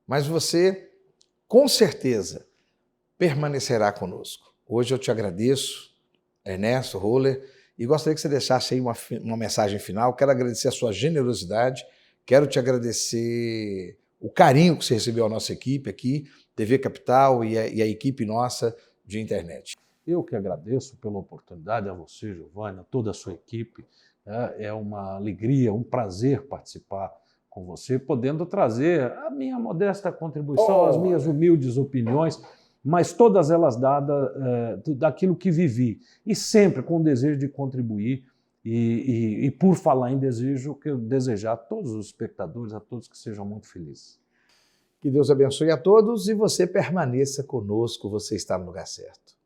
Mas você, com certeza, permanecerá conosco. Hoje eu te agradeço, Ernesto Roller, e gostaria que você deixasse aí uma mensagem final. Quero agradecer a sua generosidade, quero te agradecer o carinho que você recebeu a nossa equipe aqui, TV Capital e a equipe nossa de internet. Eu que agradeço pela oportunidade, a você, Giovanni, a toda a sua equipe. É uma alegria, um prazer participar com você, podendo trazer a minha modesta contribuição, as minhas humildes opiniões, mas todas elas dadas daquilo que vivi. E sempre com o desejo de contribuir e por falar em desejo, que eu desejar a todos os espectadores, a todos que sejam muito felizes. Que Deus abençoe a todos e você permaneça conosco, você está no lugar certo.